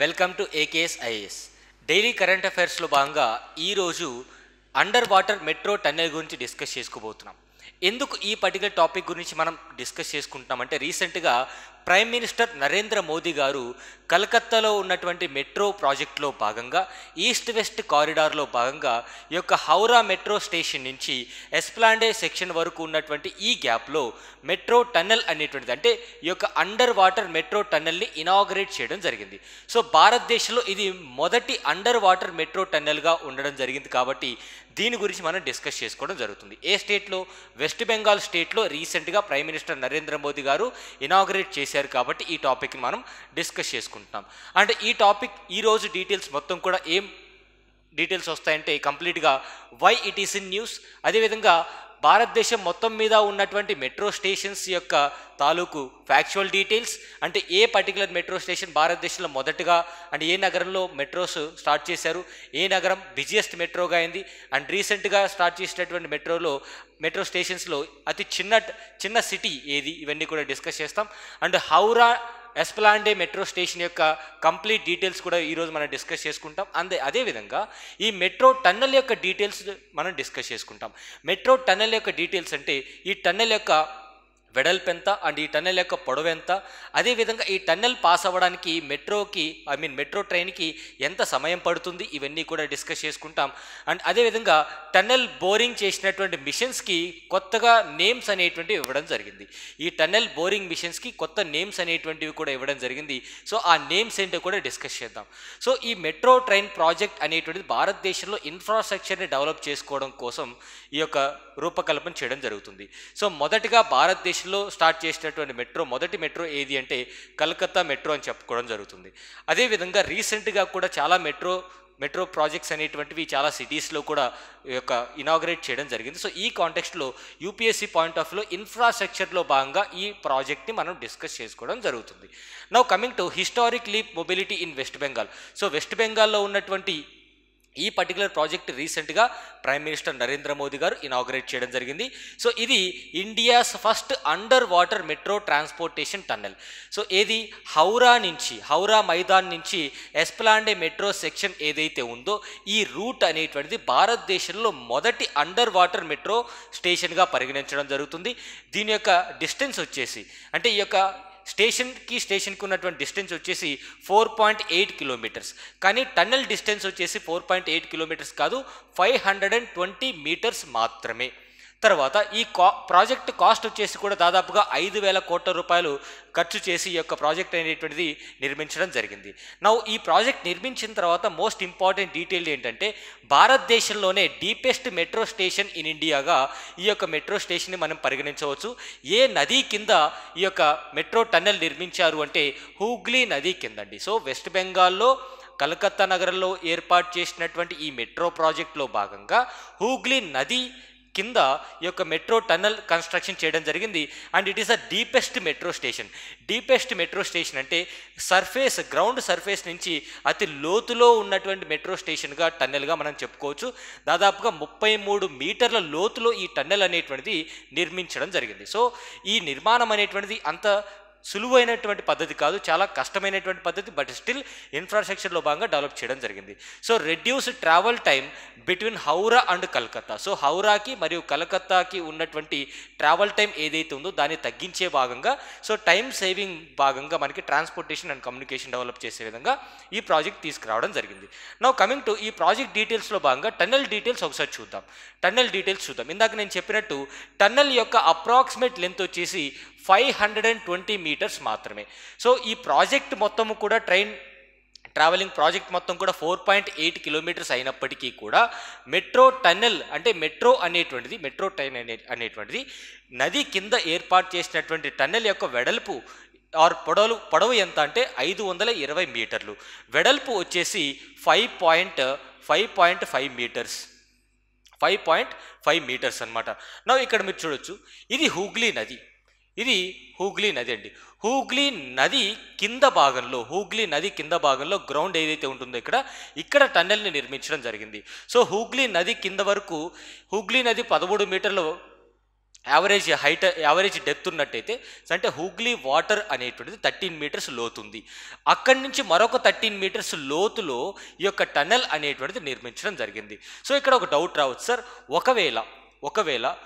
Welcome to AKS IAS. Daily current అఫైర్స్లో భాగంగా ఈరోజు అండర్ వాటర్ మెట్రో టన్నెల్ గురించి డిస్కస్ చేసుకోబోతున్నాం. ఎందుకు ఈ పర్టికులర్ టాపిక్ గురించి మనం డిస్కస్ చేసుకుంటున్నామంటే రీసెంట్గా ప్రైమ్ మినిస్టర్ నరేంద్ర మోదీ గారు కలకత్తాలో ఉన్నటువంటి మెట్రో ప్రాజెక్టులో భాగంగా ఈస్ట్ వెస్ట్ కారిడార్లో భాగంగా ఈ యొక్క హౌరా మెట్రో స్టేషన్ నుంచి ఎస్ప్లాండే సెక్షన్ వరకు ఉన్నటువంటి ఈ గ్యాప్లో మెట్రో టన్నెల్ అనేటువంటిది అంటే ఈ యొక్క అండర్ వాటర్ మెట్రో టన్నెల్ని ఇనాగరేట్ చేయడం జరిగింది. సో భారతదేశంలో ఇది మొదటి అండర్ వాటర్ మెట్రో టన్నెల్గా ఉండడం జరిగింది కాబట్టి దీని గురించి మనం డిస్కస్ చేసుకోవడం జరుగుతుంది. ఏ స్టేట్లో? వెస్ట్ బెంగాల్ స్టేట్లో రీసెంట్గా ప్రైమ్ మినిస్టర్ నరేంద్ర మోదీ గారు ఇనాగరేట్ చేశారు కాబట్టి ఈ టాపిక్ని మనం డిస్కస్ చేసుకుంటున్నాం. అంటే ఈ టాపిక్ ఈరోజు డీటెయిల్స్ మొత్తం కూడా ఏం డీటెయిల్స్ వస్తాయంటే కంప్లీట్గా why it is in news, అదేవిధంగా భారతదేశం మొత్తం మీద ఉన్నటువంటి మెట్రో స్టేషన్స్ యొక్క తాలూకు ఫ్యాక్చువల్ డీటెయిల్స్, అంటే ఏ పర్టికులర్ మెట్రో స్టేషన్ భారతదేశంలో మొదటగా అండ్ ఏ నగరంలో మెట్రోస్ స్టార్ట్ చేశారు, ఏ నగరం బిజియెస్ట్ మెట్రోగా అయింది, అండ్ రీసెంట్గా స్టార్ట్ చేసినటువంటి మెట్రో స్టేషన్స్లో అతి చిన్న సిటీ ఏది, ఇవన్నీ కూడా డిస్కస్ చేస్తాం. అండ్ హౌరా ఎస్ప్లాండే మెట్రో స్టేషన్ యొక్క కంప్లీట్ డీటెయిల్స్ కూడా ఈరోజు మనం డిస్కస్ చేసుకుంటాం. అదేవిధంగా ఈ మెట్రో టన్నెల్ యొక్క డీటెయిల్స్ మనం డిస్కస్ చేసుకుంటాం. మెట్రో టన్నెల్ యొక్క డీటెయిల్స్ అంటే ఈ టన్నెల్ యొక్క వెడల్పు ఎంత అండ్ ఈ టన్నెల్ యొక్క పొడవు ఎంత, అదేవిధంగా ఈ టన్నెల్ పాస్ అవ్వడానికి మెట్రో ట్రైన్కి ఎంత సమయం పడుతుంది, ఇవన్నీ కూడా డిస్కస్ చేసుకుంటాం. అండ్ అదేవిధంగా టన్నెల్ బోరింగ్ చేసినటువంటి మిషన్స్కి కొత్తగా నేమ్స్ అనేటువంటివి ఇవ్వడం జరిగింది. ఈ టన్నెల్ బోరింగ్ మిషన్స్కి కొత్త నేమ్స్ అనేటువంటివి కూడా ఇవ్వడం జరిగింది. సో ఆ నేమ్స్ ఏంటో కూడా డిస్కస్ చేద్దాం. సో ఈ మెట్రో ట్రైన్ ప్రాజెక్ట్ అనేటువంటిది భారతదేశంలో ఇన్ఫ్రాస్ట్రక్చర్ని డెవలప్ చేసుకోవడం కోసం ఈ యొక్క రూపకల్పన చేయడం జరుగుతుంది. సో మొదటిగా భారతదేశంలో స్టార్ట్ చేసినటువంటి మొదటి మెట్రో ఏది అంటే కలకత్తా మెట్రో అని చెప్పుకోవడం జరుగుతుంది. అదేవిధంగా రీసెంట్గా కూడా చాలా మెట్రో ప్రాజెక్ట్స్ అనేటువంటివి చాలా సిటీస్లో కూడా ఈ యొక్క ఇనాగరేట్ చేయడం జరిగింది. సో ఈ కాంటెక్స్ట్లో యూపీఎస్సీ పాయింట్ ఆఫ్ వ్యూలో ఇన్ఫ్రాస్ట్రక్చర్లో భాగంగా ఈ ప్రాజెక్ట్ని మనం డిస్కస్ చేసుకోవడం జరుగుతుంది. Now coming to historic leap mobility in west Bengal. So west బెంగాల్లో ఉన్నటువంటి ఈ పర్టికులర్ ప్రాజెక్ట్ రీసెంట్గా ప్రైమ్ మినిస్టర్ నరేంద్ర మోదీ గారు ఇనాగరేట్ చేయడం జరిగింది. సో ఇది India's first under water metro transportation tunnel. So ఏది హౌరా మైదాన్ నుంచి ఎస్ప్లాండే మెట్రో సెక్షన్ ఏదైతే ఉందో ఈ రూట్ అనేటువంటిది భారతదేశంలో మొదటి అండర్ వాటర్ మెట్రో స్టేషన్గా పరిగణించడం జరుగుతుంది. దీని యొక్క డిస్టెన్స్ వచ్చేసి అంటే ఈ యొక్క స్టేషన్కి ఉన్నటువంటి డిస్టెన్స్ వచ్చేసి 4.8 కిలోమీటర్స్, కానీ టన్నెల్ డిస్టెన్స్ వచ్చేసి 4.8 కిలోమీటర్స్ కాదు, 520 మీటర్స్ మాత్రమే. తర్వాత ఈ ప్రాజెక్ట్ కాస్ట్ వచ్చేసి కూడా దాదాపుగా 5,000 కోట్ల రూపాయలు ఖర్చు చేసి ఈ యొక్క ప్రాజెక్ట్ అనేటువంటిది నిర్మించడం జరిగింది. ఈ ప్రాజెక్ట్ నిర్మించిన తర్వాత మోస్ట్ ఇంపార్టెంట్ డీటెయిల్ ఏంటంటే భారతదేశంలోనే డీపెస్ట్ మెట్రో స్టేషన్ ఇన్ ఇండియాగా ఈ యొక్క మెట్రో స్టేషన్ని మనం పరిగణించవచ్చు. ఏ నది కింద ఈ యొక్క మెట్రో టన్నెల్ నిర్మించారు అంటే హూగ్లీ నది కిందండి. సో వెస్ట్ బెంగాల్లో కలకత్తా నగరంలో ఏర్పాటు చేసినటువంటి ఈ మెట్రో ప్రాజెక్టులో భాగంగా హూగ్లీ నది కింద ఈ యొక్క మెట్రో టన్నెల్ కన్స్ట్రక్షన్ చేయడం జరిగింది. And it is a deepest metro station అంటే గ్రౌండ్ సర్ఫేస్ నుంచి అతి లోతులో ఉన్నటువంటి మెట్రో స్టేషన్గా టన్నెల్గా మనం చెప్పుకోవచ్చు. దాదాపుగా 33 మీటర్ల లోతులో ఈ టన్నెల్ అనేటువంటిది నిర్మించడం జరిగింది. సో ఈ నిర్మాణం అనేటువంటిది అంత సులువైనటువంటి పద్ధతి కాదు, చాలా కష్టమైనటువంటి పద్ధతి, బట్ స్టిల్ ఇన్ఫ్రాస్ట్రక్చర్లో భాగంగా డెవలప్ చేయడం జరిగింది. So reduce travel time between Howrah and Calcutta. So హౌరాకి మరియు కలకత్తాకి ఉన్నటువంటి ట్రావెల్ టైం ఏదైతే ఉందో దాన్ని తగ్గించే భాగంగా, సో టైం సేవింగ్ భాగంగా మనకి ట్రాన్స్పోర్టేషన్ అండ్ కమ్యూనికేషన్ డెవలప్ చేసే విధంగా ఈ ప్రాజెక్ట్ తీసుకురావడం జరిగింది. నౌ కమింగ్ టు ఈ ప్రాజెక్ట్ డీటెయిల్స్లో భాగంగా టన్నెల్ డీటెయిల్స్ ఒకసారి చూద్దాం. ఇందాక నేను చెప్పినట్టు టన్నెల్ యొక్క అప్రాక్సిమేట్ లెంత్ వచ్చేసి 520 మీటర్స్ మాత్రమే. సో ఈ ప్రాజెక్ట్ మొత్తము కూడా ట్రావెలింగ్ ప్రాజెక్ట్ మొత్తం కూడా 4.8 కిలోమీటర్స్ అయినప్పటికీ కూడా మెట్రో ట్రైన్ అనేటువంటిది నది కింద ఏర్పాటు చేసినటువంటి టన్నెల్ యొక్క వెడల్పు పొడవు ఎంత అంటే 520 మీటర్లు, వెడల్పు వచ్చేసి 5.5 మీటర్స్ అనమాట. ఇక్కడ మీరు చూడొచ్చు ఇది హూగ్లీ నది అండి. హూగ్లీ నది కింద భాగంలో గ్రౌండ్ ఏదైతే ఉంటుందో ఇక్కడ టన్నెల్ని నిర్మించడం జరిగింది. సో హూగ్లీ నది కింద వరకు హూగ్లీ నది 13 మీటర్లు యావరేజ్ డెప్త్ ఉన్నట్టయితే అంటే హుగ్లీ వాటర్ అనేటువంటిది 13 మీటర్స్ లోతుంది. అక్కడి నుంచి మరొక 13 మీటర్స్ లోతులో ఈ యొక్క టన్నెల్ అనేటువంటిది నిర్మించడం జరిగింది. సో ఇక్కడ ఒక డౌట్ రావచ్చు, సార్ ఒకవేళ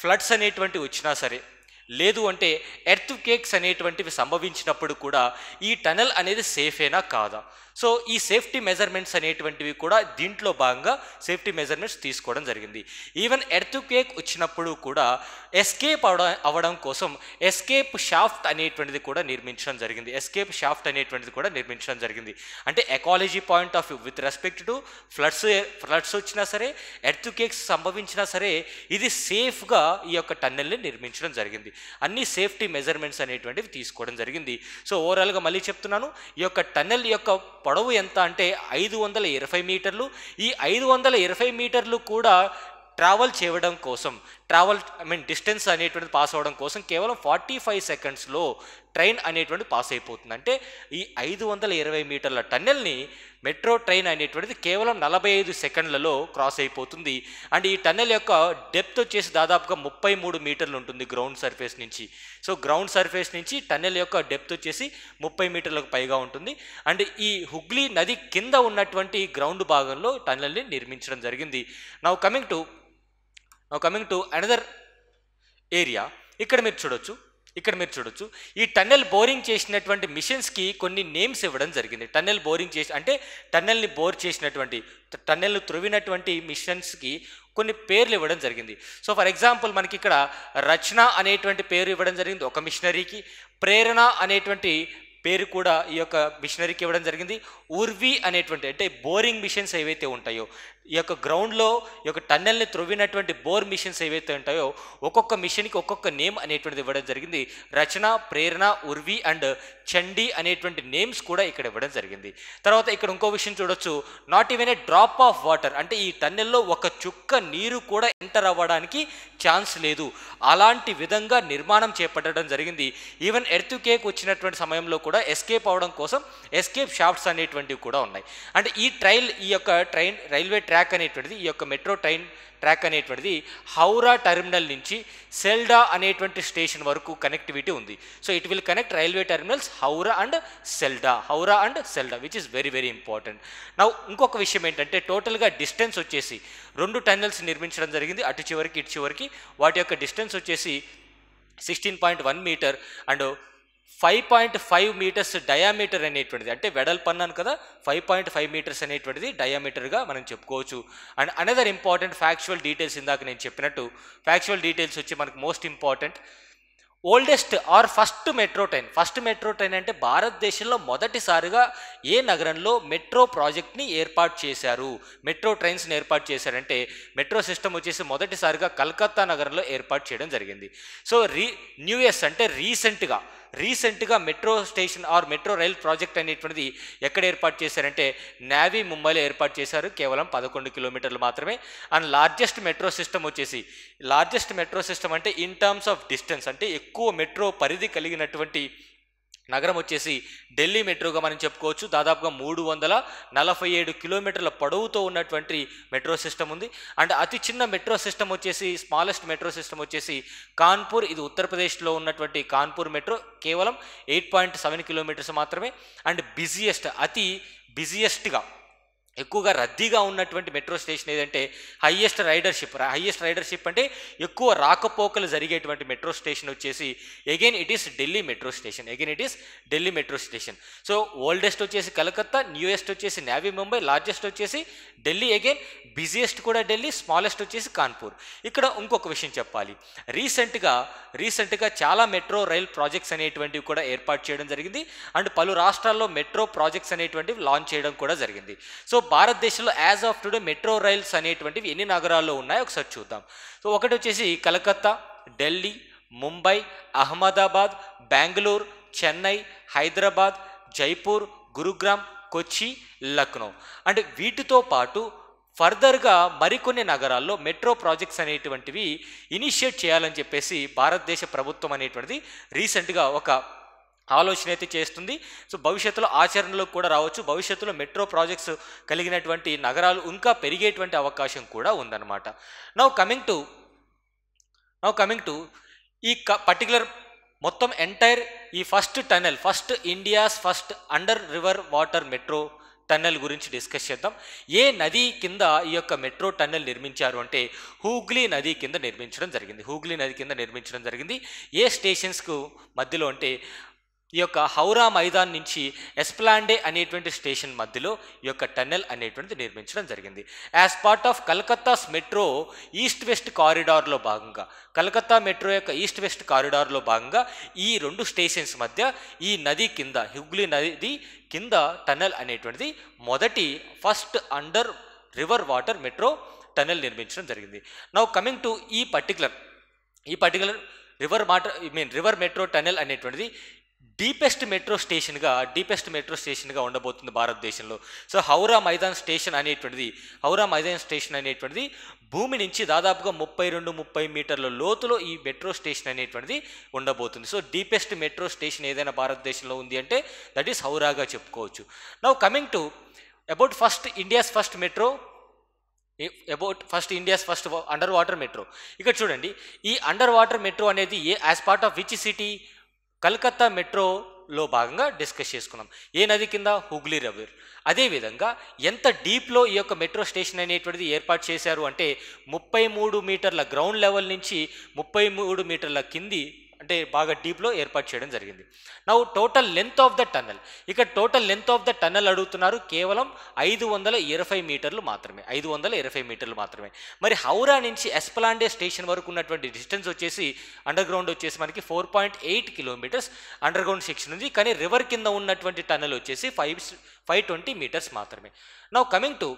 ఫ్లడ్స్ అనేటువంటివి వచ్చినా సరే, లేదు అంటే ఎర్త్ కేక్స్ అనేటువంటివి సంభవించినప్పుడు కూడా ఈ టనల్ అనేది సేఫేనా కాదా? సో ఈ సేఫ్టీ మెజర్మెంట్స్ అనేటువంటివి కూడా దీంట్లో భాగంగా సేఫ్టీ మెజర్మెంట్స్ తీసుకోవడం జరిగింది. ఈవెన్ ఎర్త్ కేక్ వచ్చినప్పుడు కూడా ఎస్కేప్ అవ్వడం కోసం ఎస్కేప్ షాఫ్ట్ అనేటువంటిది కూడా నిర్మించడం జరిగింది. అంటే ecology point of view with respect to floods వచ్చినా సరే, ఎర్త్ కేక్స్ సంభవించినా సరే, ఇది సేఫ్గా ఈ యొక్క టన్నెల్ని నిర్మించడం జరిగింది. అన్ని సేఫ్టీ మెజర్మెంట్స్ అనేటువంటివి తీసుకోవడం జరిగింది. సో ఓవరాల్గా మళ్ళీ చెప్తున్నాను, ఈ యొక్క టన్నెల్ యొక్క పొడవు ఎంత అంటే 520 మీటర్లు. ఈ 520 మీటర్లు కూడా ట్రావెల్ చేయడం కోసం, డిస్టెన్స్ అనేటువంటిది పాస్ అవ్వడం కోసం కేవలం 45 సెకండ్స్లో ట్రైన్ అనేటువంటి పాస్ అయిపోతుంది. అంటే ఈ 520 మీటర్ల టన్నెల్ని మెట్రో ట్రైన్ అనేటువంటిది కేవలం 45 సెకండ్లలో క్రాస్ అయిపోతుంది. అండ్ ఈ టన్నెల్ యొక్క డెప్త్ వచ్చేసి దాదాపుగా 33 మీటర్లు ఉంటుంది గ్రౌండ్ సర్ఫేస్ నుంచి. సో గ్రౌండ్ సర్ఫేస్ నుంచి టన్నెల్ యొక్క డెప్త్ వచ్చేసి 30 మీటర్లకు పైగా ఉంటుంది. అండ్ ఈ హుగ్లీ నది కింద ఉన్నటువంటి గ్రౌండ్ భాగంలో టన్నెల్ని నిర్మించడం జరిగింది. Now coming to another area. ఇక్కడ మీరు చూడొచ్చు ఈ టన్నెల్ బోరింగ్ చేసినటువంటి మిషన్స్కి కొన్ని నేమ్స్ ఇవ్వడం జరిగింది. టన్నెల్ని బోర్ చేసినటువంటి, టన్నెల్ని త్రవ్వినటువంటి మిషన్స్కి కొన్ని పేర్లు ఇవ్వడం జరిగింది. సో ఫర్ ఎగ్జాంపుల్ మనకి ఇక్కడ రచన అనేటువంటి పేరు ఇవ్వడం జరిగింది ఒక మిషనరీకి. ప్రేరణ అనేటువంటి పేరు కూడా ఈ యొక్క మిషనరీకి ఇవ్వడం జరిగింది. ఉర్వి అనేటువంటి, అంటే బోరింగ్ మిషన్స్ ఏవైతే ఉంటాయో, ఈ యొక్క గ్రౌండ్లో ఈ యొక్క టన్నెల్ని త్రవ్వినటువంటి బోర్ మిషన్స్ ఏవైతే ఉంటాయో ఒక్కొక్క మిషన్కి ఒక్కొక్క నేమ్ అనేటువంటిది ఇవ్వడం జరిగింది. రచన, ప్రేరణ, ఉర్వి అండ్ చండీ అనేటువంటి నేమ్స్ కూడా ఇక్కడ ఇవ్వడం జరిగింది. తర్వాత ఇక్కడ ఇంకో విషయం చూడొచ్చు, not even a drop of water, అంటే ఈ టన్నెల్లో ఒక చుక్క నీరు కూడా ఎంటర్ అవ్వడానికి ఛాన్స్ లేదు. అలాంటి విధంగా నిర్మాణం చేపట్టడం జరిగింది. ఈవెన్ ఎర్త్ కేక్ వచ్చినటువంటి సమయంలో కూడా ఎస్కేప్ అవడం కోసం ఎస్కేప్ షాఫ్ట్స్ అనేటువంటివి కూడా ఉన్నాయి. అంటే ఈ యొక్క రైల్వే ట్రాక్ అనేటువంటిది, ఈ యొక్క మెట్రో ట్రైన్ ట్రాక్ అనేటువంటిది హౌరా టెర్మినల్ నుంచి సెల్డా అనేటువంటి స్టేషన్ వరకు కనెక్టివిటీ ఉంది. So it will connect railway terminals Howrah and Sealdah which is very very important. నా ఇంకొక విషయం ఏంటంటే టోటల్గా డిస్టెన్స్ వచ్చేసి 2 టన్నెల్స్ నిర్మించడం జరిగింది, అటు చివరికి ఇటు చివరికి. వాటి యొక్క డిస్టెన్స్ వచ్చేసి 16.1 మీటర్ అండ్ 5.5 మీటర్స్ డయామీటర్ అనేటువంటిది, అంటే వెడల్పు అన్నాను కదా, 5.5 మీటర్స్ అనేటువంటిది డయామీటర్గా మనం చెప్పుకోవచ్చు. And another important factual details, ఇందాక నేను చెప్పినట్టు ఫ్యాక్చువల్ డీటెయిల్స్ వచ్చి మనకు most important, oldest or first metro train అంటే భారతదేశంలో మొదటిసారిగా ఏ నగరంలో మెట్రో ప్రాజెక్ట్ని ఏర్పాటు చేశారు, మెట్రో ట్రైన్స్ని ఏర్పాటు చేశారంటే మెట్రో సిస్టమ్ వచ్చేసి మొదటిసారిగా కలకత్తా నగరంలో ఏర్పాటు చేయడం జరిగింది. సో న్యూయెస్ అంటే రీసెంట్గా metro station or metro rail project అనేటువంటిది ఎక్కడ ఏర్పాటు చేశారంటే నావీ ముంబైలో ఏర్పాటు చేశారు, కేవలం 11 కిలోమీటర్లు మాత్రమే. అండ్ లార్జెస్ట్ మెట్రో సిస్టమ్ అంటే ఇన్ టర్మ్స్ ఆఫ్ డిస్టెన్స్, అంటే ఎక్కువ మెట్రో పరిధి కలిగినటువంటి నగరం వచ్చేసి ఢిల్లీ మెట్రోగా మనం చెప్పుకోవచ్చు. దాదాపుగా 347 కిలోమీటర్ల పొడవుతో ఉన్నటువంటి మెట్రో సిస్టమ్ ఉంది. అండ్ అతి చిన్న మెట్రో సిస్టమ్ వచ్చేసి, స్మాలెస్ట్ మెట్రో సిస్టమ్ వచ్చేసి కాన్పూర్, ఇది ఉత్తరప్రదేశ్లో ఉన్నటువంటి కాన్పూర్ మెట్రో, కేవలం 8.7 కిలోమీటర్స్ మాత్రమే. అండ్ అతి బిజియెస్ట్గా ఎక్కువగా రద్దీగా ఉన్నటువంటి మెట్రో స్టేషన్ ఏదంటే హైయెస్ట్ రైడర్షిప్ అంటే ఎక్కువ రాకపోకలు జరిగేటువంటి మెట్రో స్టేషన్ వచ్చేసి again it is Delhi metro station. So oldest వచ్చేసి కలకత్తా, న్యూయెస్ట్ వచ్చేసి నావీ ముంబై, లార్జెస్ట్ వచ్చేసి ఢిల్లీ, అగైన్ బిజియెస్ట్ కూడా ఢిల్లీ, స్మాలెస్ట్ వచ్చేసి కాన్పూర్. ఇక్కడ ఇంకొక విషయం చెప్పాలి, రీసెంట్గా చాలా మెట్రో రైల్ ప్రాజెక్ట్స్ అనేటువంటివి కూడా ఏర్పాటు చేయడం జరిగింది. అండ్ పలు రాష్ట్రాల్లో మెట్రో ప్రాజెక్ట్స్ అనేటువంటివి లాంచ్ చేయడం కూడా జరిగింది. సో భారతదేశంలో as of today metro rails అనేటువంటివి ఎన్ని నగరాల్లో ఉన్నాయో ఒకసారి చూద్దాం. సో ఒకటి వచ్చేసి కలకత్తా, ఢిల్లీ, ముంబై, అహ్మదాబాద్, బెంగళూరు, చెన్నై, హైదరాబాద్, జైపూర్, గురుగ్రామ్, కొచ్చి, లక్నో. అంటే వీటితో పాటు ఫర్దర్గా మరికొన్ని నగరాల్లో మెట్రో ప్రాజెక్ట్స్ అనేటువంటివి ఇనిషియేట్ చేయాలని చెప్పేసి భారతదేశ ప్రభుత్వం అనేటువంటిది రీసెంట్గా ఒక ఆలోచన అయితే చేస్తుంది. సో భవిష్యత్తులో ఆచరణలో కూడా రావచ్చు. భవిష్యత్తులో మెట్రో ప్రాజెక్ట్స్ కలిగినటువంటి నగరాలు ఇంకా పెరిగేటువంటి అవకాశం కూడా ఉందన్నమాట. Now coming now coming to ఈ పర్టికులర్ మొత్తం ఎంటైర్ ఈ first India's first under river water metro tunnel గురించి డిస్కస్ చేద్దాం. ఏ నది కింద ఈ యొక్క మెట్రో టన్నెల్ నిర్మించారు అంటే హూగ్లీ నది కింద నిర్మించడం జరిగింది. ఏ స్టేషన్స్కు మధ్యలో అంటే ఈ యొక్క హౌరా మైదాన్ నుంచి ఎస్ప్లాండే అనేటువంటి స్టేషన్ మధ్యలో ఈ యొక్క టన్నెల్ అనేటువంటిది నిర్మించడం జరిగింది. As part of Calcutta's metro east west కారిడార్లో భాగంగా, కలకత్తా మెట్రో యొక్క ఈస్ట్ వెస్ట్ కారిడార్లో భాగంగా ఈ రెండు స్టేషన్స్ మధ్య ఈ నది కింద, హుగ్లీ నది కింద టన్నెల్ అనేటువంటిది మొదటి first under river water metro tunnel నిర్మించడం జరిగింది. నౌ కమింగ్ టు ఈ పర్టికులర్ రివర్ మెట్రో టన్నెల్ అనేటువంటిది డీపెస్ట్ మెట్రో స్టేషన్గా ఉండబోతుంది భారతదేశంలో. సో హౌరా మైదాన్ స్టేషన్ అనేటువంటిది భూమి నుంచి దాదాపుగా 32-30 మీటర్ల లోతులో ఈ మెట్రో స్టేషన్ అనేటువంటిది ఉండబోతుంది. సో డీపెస్ట్ మెట్రో స్టేషన్ ఏదైనా భారతదేశంలో ఉంది అంటే దట్ ఈస్ హౌరాగా చెప్పుకోవచ్చు. Now coming to about India's first under water metro. ఇక్కడ చూడండి, ఈ అండర్ వాటర్ మెట్రో అనేది as part of which city? Calcutta మెట్రోలో భాగంగా డిస్కస్ చేసుకున్నాం. ఏ నది కింద? హుగ్లీ రివర్. అదేవిధంగా ఎంత డీప్లో ఈ యొక్క మెట్రో స్టేషన్ అనేటువంటిది ఏర్పాటు చేశారు అంటే 33 మీటర్ల గ్రౌండ్ లెవెల్ నుంచి 33 మీటర్ల కింది అంటే బాగా డీప్లో ఏర్పాటు చేయడం జరిగింది. Now total length of the tunnel, ఇక్కడ total length of the tunnel అడుగుతున్నారు, కేవలం 520 మీటర్లు మాత్రమే. మరి హౌరా నుంచి ఎస్ప్లాండే స్టేషన్ వరకు ఉన్నటువంటి డిస్టెన్స్ వచ్చేసి అండర్ గ్రౌండ్ వచ్చేసి మనకి 4.8 కిలోమీటర్స్ అండర్ గ్రౌండ్ సెక్షన్ ఉంది. కానీ రివర్ కింద ఉన్నటువంటి టన్నెల్ వచ్చేసి 520 మీటర్స్ మాత్రమే. Now coming to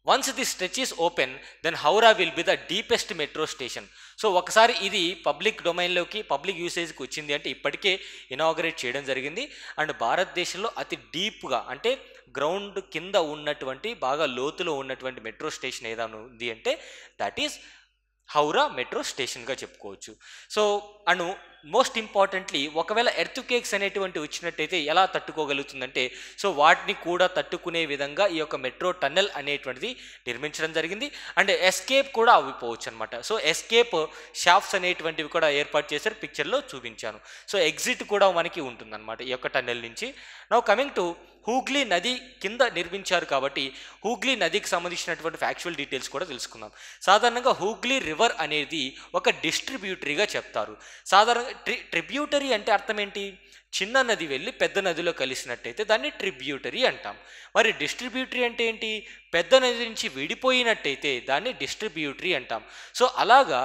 once the stretch is open then Howrah will be the deepest metro station. So ఒకసారి ఇది పబ్లిక్ డొమైన్లోకి, పబ్లిక్ యూసేజ్కి వచ్చింది అంటే ఇప్పటికే ఇనాగరేట్ చేయడం జరిగింది. అండ్ భారతదేశంలో అతి డీప్గా అంటే గ్రౌండ్ కింద ఉన్నటువంటి బాగా లోతులో ఉన్నటువంటి మెట్రో స్టేషన్ ఏదైనా ఉంది అంటే దట్ ఈస్ హౌరా మెట్రో స్టేషన్గా చెప్పుకోవచ్చు. సో అండ్ మోస్ట్ ఇంపార్టెంట్లీ ఒకవేళ ఎర్త్ కేక్స్ అనేటువంటి వచ్చినట్టయితే ఎలా తట్టుకోగలుగుతుందంటే సో వాటిని కూడా తట్టుకునే విధంగా ఈ యొక్క మెట్రో టన్నెల్ అనేటువంటిది నిర్మించడం జరిగింది. అండ్ ఎస్కేప్ కూడా అవ్విపోవచ్చు అనమాట. సో ఎస్కేప్ షాఫ్ట్స్ అనేటువంటివి కూడా ఏర్పాటు చేశారు, పిక్చర్లో చూపించాను. సో ఎగ్జిట్ కూడా మనకి ఉంటుందన్నమాట ఈ యొక్క టన్నెల్ నుంచి. నౌ కమింగ్ టు హూగ్లీ నది కింద నిర్మించారు కాబట్టి హూగ్లీ నదికి సంబంధించినటువంటి ఫ్యాక్చువల్ డీటెయిల్స్ కూడా తెలుసుకుందాం. సాధారణంగా హూగ్లీ రివర్ అనేది ఒక డిస్ట్రిబ్యూటరీగా చెప్తారు. సాధారణంగా ట్రిబ్యూటరీ అంటే అర్థం ఏంటి? చిన్న నది వెళ్ళి పెద్ద నదిలో కలిసినట్టయితే దాన్ని ట్రిబ్యూటరీ అంటాం. మరి డిస్ట్రిబ్యూటరీ అంటే ఏంటి? పెద్ద నది నుంచి విడిపోయినట్టయితే దాన్ని డిస్ట్రిబ్యూటరీ అంటాం. సో అలాగా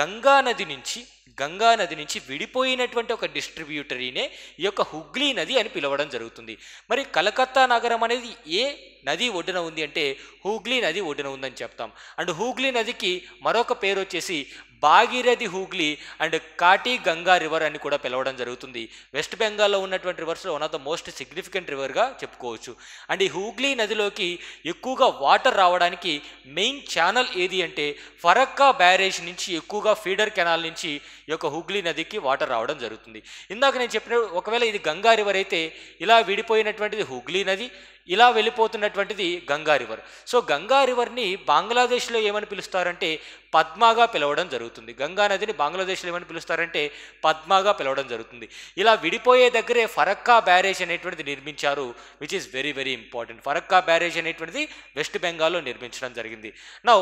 గంగా నది నుంచి విడిపోయినటువంటి ఒక డిస్ట్రిబ్యూటరీనే ఈ యొక్క హుగ్లీ నది అని పిలవడం జరుగుతుంది. మరి కలకత్తా నగరం అనేది ఏ నది ఒడ్డున ఉంది అంటే హూగ్లీ నది ఒడ్డున ఉందని చెప్తాం. అండ్ హూగ్లీ నదికి మరొక పేరు వచ్చేసి Bhagirathi Hooghly and Kati Ganga river అని కూడా పిలవడం జరుగుతుంది. వెస్ట్ బెంగాల్లో ఉన్నటువంటి రివర్స్లో one of the most significant రివర్గా చెప్పుకోవచ్చు. అండ్ ఈ హూగ్లీ నదిలోకి ఎక్కువగా వాటర్ రావడానికి మెయిన్ ఛానల్ ఏది అంటే ఫరక్కా బ్యారేజ్ నుంచి ఎక్కువగా ఫీడర్ కెనాల్ నుంచి ఈ యొక్క హూగ్లీ నదికి వాటర్ రావడం జరుగుతుంది. ఇందాక నేను చెప్పిన ఒకవేళ ఇది గంగా రివర్ అయితే ఇలా విడిపోయినటువంటిది హూగ్లీ నది, ఇలా వెళ్ళిపోతున్నటువంటిది గంగా రివర్. సో గంగా రివర్ని బంగ్లాదేశ్లో ఏమని పిలుస్తారంటే పద్మాగా పిలవడం జరుగుతుంది. గంగా నదిని బంగ్లాదేశ్లో ఏమని పిలుస్తారంటే పద్మాగా పిలవడం జరుగుతుంది. ఇలా విడిపోయే దగ్గరే ఫరక్కా బ్యారేజ్ అనేటువంటిది నిర్మించారు, which is very very important. Farakka barrage అనేటువంటిది వెస్ట్ బెంగాల్లో నిర్మించడం జరిగింది. Now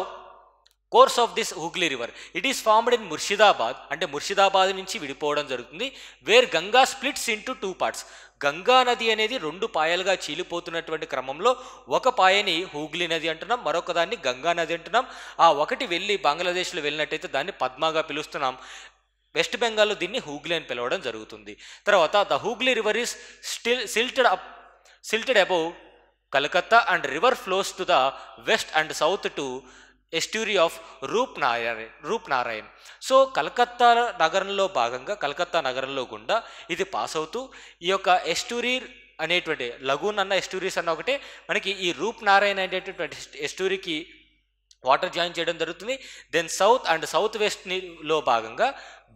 course of this Hooghly river it is formed in Murshidabad, అంటే ముర్షిదాబాద్ నుంచి విడిపోవడం జరుగుతుంది. Where Ganga splits into 2 parts. Ganga నది అనేది 2 పాయలుగా చీలిపోతున్నటువంటి క్రమంలో ఒక పాయని హూగ్లీ నది అంటున్నాం, మరొక దాన్ని గంగా నది అంటున్నాం. ఆ ఒకటి వెళ్ళి బంగ్లాదేశ్లో వెళ్ళినట్టయితే దాన్ని పద్మాగా పిలుస్తున్నాం. వెస్ట్ బెంగాల్లో దీన్ని హూగ్లీ అని పిలవడం జరుగుతుంది. తర్వాత the Hooghly river is silted above Calcutta and river flows to the west and south to estuary of Roop Narayan. So Calcutta నగరంలో గుండా ఇది పాస్ అవుతూ ఈ యొక్క ఎస్ట్యూరీ అనేటువంటి లగూన్ అన్న ఎస్ట్యూరీస్ అన్న ఒకటే మనకి ఈ రూప్ నారాయణ్ అనేటటువంటి ఎస్ట్యూరీకి వాటర్ జాయిన్ చేయడం జరుగుతుంది. దెన్ సౌత్ అండ్ సౌత్ వెస్ట్లో భాగంగా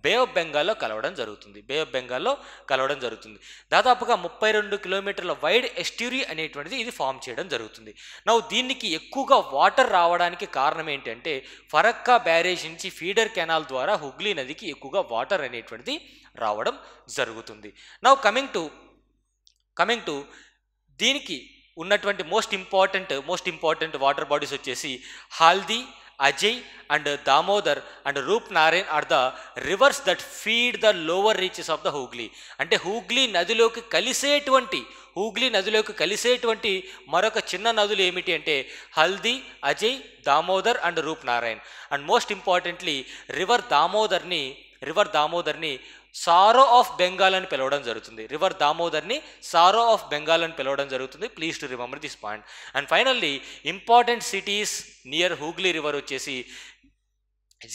బే ఆఫ్ బెంగాల్లో కలవడం జరుగుతుంది. బే ఆఫ్ బెంగాల్లో కలవడం జరుగుతుంది. దాదాపుగా 32 కిలోమీటర్ల వైడ్ ఎస్ట్యూరీ అనేటువంటిది ఇది ఫామ్ చేయడం జరుగుతుంది. నవ్వు దీనికి ఎక్కువగా వాటర్ రావడానికి కారణం ఏంటంటే ఫరక్కా బ్యారేజ్ నుంచి ఫీడర్ కెనాల్ ద్వారా హుగ్లీ నదికి ఎక్కువగా వాటర్ అనేటువంటిది రావడం జరుగుతుంది. నవ్వు కమింగ్ టు దీనికి ఉన్నటువంటి మోస్ట్ ఇంపార్టెంట్ వాటర్ బాడీస్ వచ్చేసి Haldi, Ajay and Damodar and Roop Narayan are the rivers that feed the lower reaches of the Hooghly. అంటే హూగ్లీ నదిలోకి కలిసేటువంటి మరొక చిన్న నదులు ఏమిటి అంటే Haldi, Ajay, Damodar and Roop Narayan. And most importantly river దామోదర్ని సారో ఆఫ్ బెంగాల్ అని పిలవడం జరుగుతుంది. రివర్ దామోదర్ని సారో ఆఫ్ బెంగాల్ అని పిలవడం జరుగుతుంది. Please to remember this point. And finally important cities near Hooghly river వచ్చేసి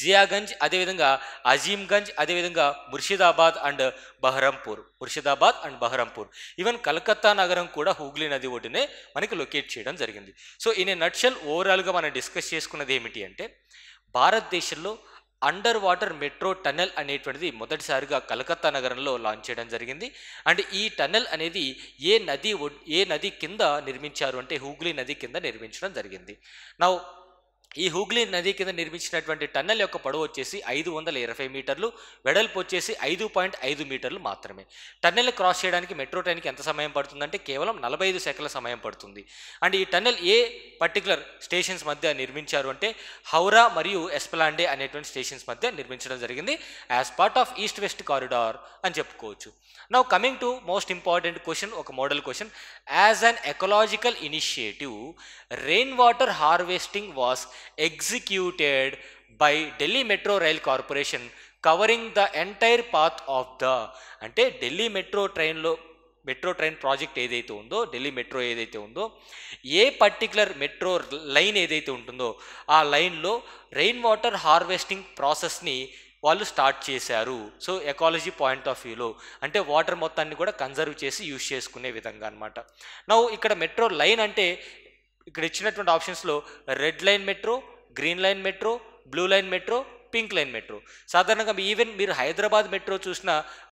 జియాగంజ్, అదేవిధంగా అజీంగంజ్, అదేవిధంగా ముర్షిదాబాద్ అండ్ బహరంపూర్. ఈవెన్ కలకత్తా నగరం కూడా హూగ్లీ నది ఒడ్డునే మనకి లొకేట్ చేయడం జరిగింది. సో ఇన్ ఏ నట్షెల్ ఓవరాల్గా మనం డిస్కస్ చేసుకున్నది ఏమిటి అంటే భారతదేశంలో అండర్ వాటర్ మెట్రో టన్నెల్ అనేటువంటిది మొదటిసారిగా కలకత్తా నగరంలో లాంచ్ చేయడం జరిగింది. అండ్ ఈ టన్నెల్ అనేది ఏ నది కింద నిర్మించారు అంటే హూగ్లీ నది కింద నిర్మించడం జరిగింది. నా ఈ హూగ్లీ నది కింద నిర్మించినటువంటి టన్నెల్ యొక్క పొడవు వచ్చేసి 520 మీటర్లు, వెడల్పు వచ్చేసి 5.5 మీటర్లు మాత్రమే. టన్నెల్ క్రాస్ చేయడానికి మెట్రో ట్రైన్కి ఎంత సమయం పడుతుందంటే కేవలం 45 సెకన్ల సమయం పడుతుంది. అండ్ ఈ టన్నెల్ ఏ పర్టికులర్ స్టేషన్స్ మధ్య నిర్మించారు అంటే హౌరా మరియు ఎస్ప్లాండే అనేటువంటి స్టేషన్స్ మధ్య నిర్మించడం జరిగింది as part of east west corridor అని చెప్పుకోవచ్చు. Now coming to most important question, ఒక model question. As an ecological initiative rain water harvesting was executed by Delhi Metro Rail Corporation covering the entire path of the అంటే Delhi metro train project ఏదైతే ఉందో, Delhi metro ఏదైతే ఉందో, ఏ particular metro line ఏదైతే ఉంటుందో ఆ లైన్లో రెయిన్ వాటర్ హార్వెస్టింగ్ ప్రాసెస్ని వాళ్ళు స్టార్ట్ చేశారు. సో ఎకాలజీ పాయింట్ ఆఫ్ వ్యూలో అంటే వాటర్ మొత్తాన్ని కూడా కన్జర్వ్ చేసి యూజ్ చేసుకునే విధంగా అనమాట. నా ఇక్కడ మెట్రో లైన్ అంటే ఇక్కడ ఇచ్చినటువంటి ఆప్షన్స్లో red line metro, green line metro, blue line metro, pink line metro. సాధారణంగా ఈవెన్ మీరు హైదరాబాద్ మెట్రో చూసిన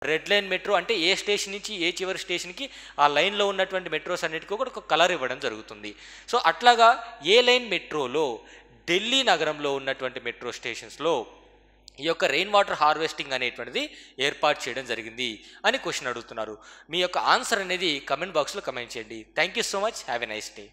రెడ్ లైన్ మెట్రో అంటే ఏ స్టేషన్ నుంచి ఏ చివరి స్టేషన్కి ఆ లైన్లో ఉన్నటువంటి మెట్రోస్ అన్నిటికీ కూడా ఒక కలర్ ఇవ్వడం జరుగుతుంది. సో అట్లాగా ఏ లైన్ మెట్రోలో ఢిల్లీ నగరంలో ఉన్నటువంటి మెట్రో స్టేషన్స్లో ఈ యొక్క రెయిన్ వాటర్ హార్వెస్టింగ్ అనేటువంటిది ఏర్పాటు చేయడం జరిగింది అని క్వశ్చన్ అడుగుతున్నారు. మీ యొక్క ఆన్సర్ అనేది కమెంట్ బాక్స్లో కమెంట్ చేయండి. Thank you so much. Have a nice day.